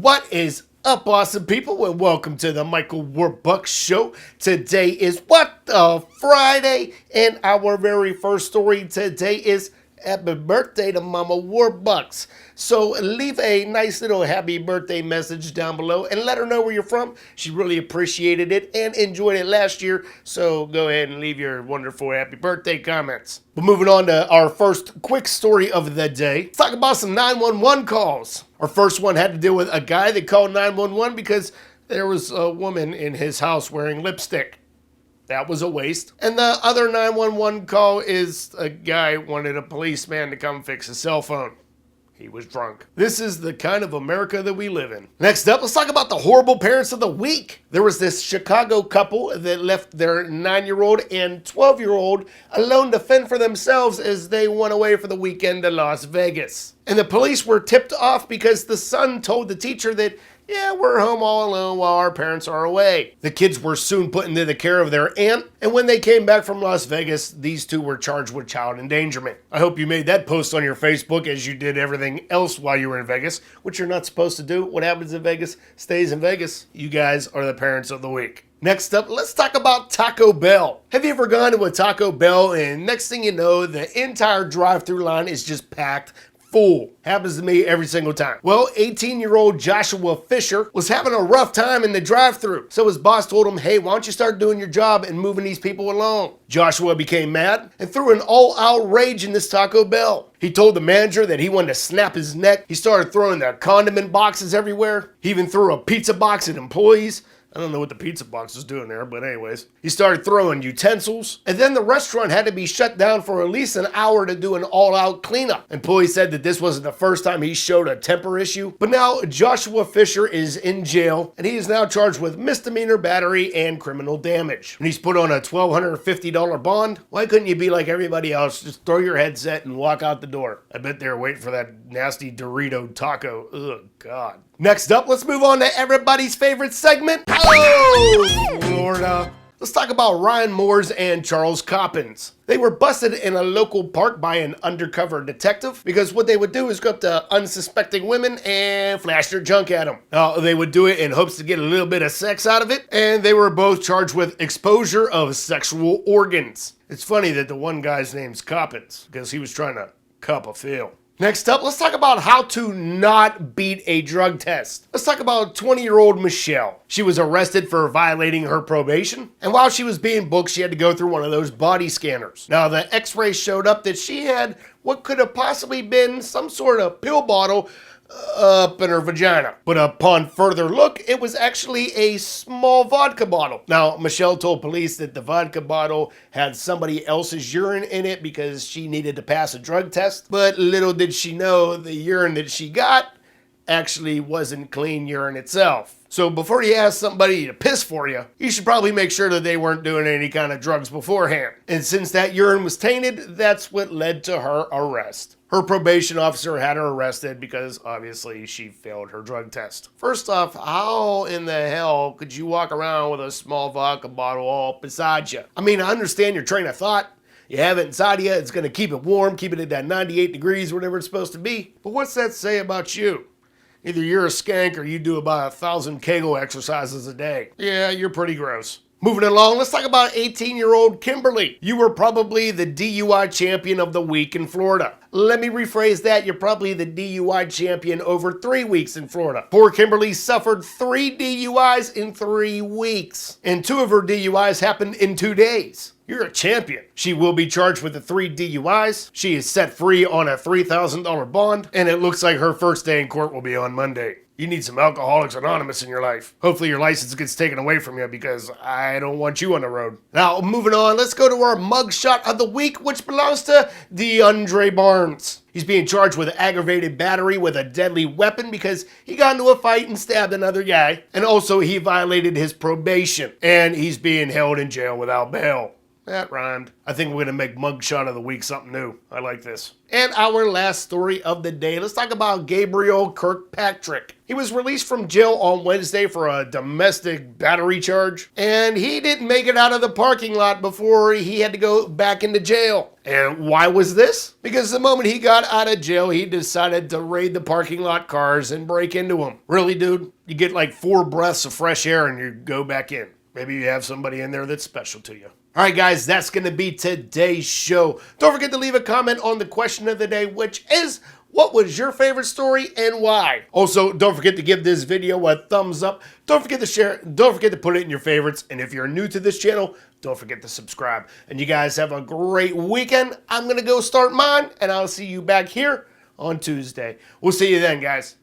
What is up, awesome people, and welcome to the Michael WTFriday Show. Today is What the Friday, and our very first story today is happy birthday to Mama WTFriday. So leave a nice little happy birthday message down below and let her know where you're from. She really appreciated it and enjoyed it last year, so go ahead and leave your wonderful happy birthday comments. But moving on to our first quick story of the day, let's talk about some 911 calls. Our first one had to deal with a guy that called 911 because there was a woman in his house wearing lipstick. That was a waste. And the other 911 call is a guy wanted a policeman to come fix his cell phone. He was drunk. This is the kind of America that we live in. Next up, let's talk about the horrible parents of the week. There was this Chicago couple that left their 9-year-old and 12-year-old alone to fend for themselves as they went away for the weekend to Las Vegas. And the police were tipped off because the son told the teacher that, yeah, we're home all alone while our parents are away. The kids were soon put into the care of their aunt, and when they came back from Las Vegas, these two were charged with child endangerment. I hope you made that post on your Facebook as you did everything else while you were in Vegas, which you're not supposed to do. What happens in Vegas stays in Vegas. You guys are the parents of the week. Next up, let's talk about Taco Bell. Have you ever gone to a Taco Bell and next thing you know, the entire drive-thru line is just packed full? Happens to me every single time. Well, 18-year-old Joshua Fisher was having a rough time in the drive-thru. So his boss told him, hey, why don't you start doing your job and moving these people along? Joshua became mad and threw an all-out rage in this Taco Bell. He told the manager that he wanted to snap his neck. He started throwing the condiment boxes everywhere. He even threw a pizza box at employees. I don't know what the pizza box was doing there, but anyways. He started throwing utensils, and then the restaurant had to be shut down for at least an hour to do an all-out cleanup. Employees said that this wasn't the first time he showed a temper issue, but now Joshua Fisher is in jail, and he is now charged with misdemeanor battery and criminal damage. And he's put on a $1,250 bond. Why couldn't you be like everybody else? Just throw your headset and walk out the door. I bet they're waiting for that nasty Dorito taco. Ugh, God. Next up, let's move on to everybody's favorite segment. Oh, Florida. Let's talk about Ryan Moores and Charles Coppins. They were busted in a local park by an undercover detective because what they would do is go up to unsuspecting women and flash their junk at them. Now, they would do it in hopes to get a little bit of sex out of it, and they were both charged with exposure of sexual organs. It's funny that the one guy's name's Coppins because he was trying to cup a feel. Next up, let's talk about how to not beat a drug test. Let's talk about 20-year-old Michelle. She was arrested for violating her probation, and while she was being booked, she had to go through one of those body scanners. Now, the x-ray showed up that she had what could have possibly been some sort of pill bottle up in her vagina. But upon further look, it was actually a small vodka bottle. Now, Michelle told police that the vodka bottle had somebody else's urine in it because she needed to pass a drug test. But little did she know the urine that she got actually wasn't clean urine itself. So before you ask somebody to piss for you, you should probably make sure that they weren't doing any kind of drugs beforehand. And since that urine was tainted, that's what led to her arrest. Her probation officer had her arrested because obviously she failed her drug test. First off, how in the hell could you walk around with a small vodka bottle all beside you? I mean, I understand your train of thought. You have it inside you, it's gonna keep it warm, keep it at that 98 degrees, whatever it's supposed to be. But what's that say about you? Either you're a skank or you do about 1,000 Kegel exercises a day. Yeah, you're pretty gross. Moving along, let's talk about 18-year-old Kimberly. You were probably the DUI champion of the week in Florida. Let me rephrase that. You're probably the DUI champion over 3 weeks in Florida. Poor Kimberly suffered 3 DUIs in 3 weeks. And 2 of her DUIs happened in 2 days. You're a champion. She will be charged with the 3 DUIs. She is set free on a $3,000 bond. And it looks like her first day in court will be on Monday. You need some Alcoholics Anonymous in your life. Hopefully your license gets taken away from you because I don't want you on the road. Now, moving on, let's go to our mugshot of the week, which belongs to DeAndre Barnes. He's being charged with aggravated battery with a deadly weapon because he got into a fight and stabbed another guy. And also, he violated his probation. And he's being held in jail without bail. That rhymed. I think we're going to make Mugshot of the Week something new. I like this. And our last story of the day, let's talk about Gabriel Kirkpatrick. He was released from jail on Wednesday for a domestic battery charge, and he didn't make it out of the parking lot before he had to go back into jail. And why was this? Because the moment he got out of jail, he decided to raid the parking lot cars and break into them. Really, dude? You get like 4 breaths of fresh air and you go back in. Maybe you have somebody in there that's special to you. All right, guys, that's going to be today's show. Don't forget to leave a comment on the question of the day, which is, what was your favorite story and why? Also, don't forget to give this video a thumbs up. Don't forget to share. Don't forget to put it in your favorites. And if you're new to this channel, don't forget to subscribe. And you guys have a great weekend. I'm going to go start mine, and I'll see you back here on Tuesday. We'll see you then, guys.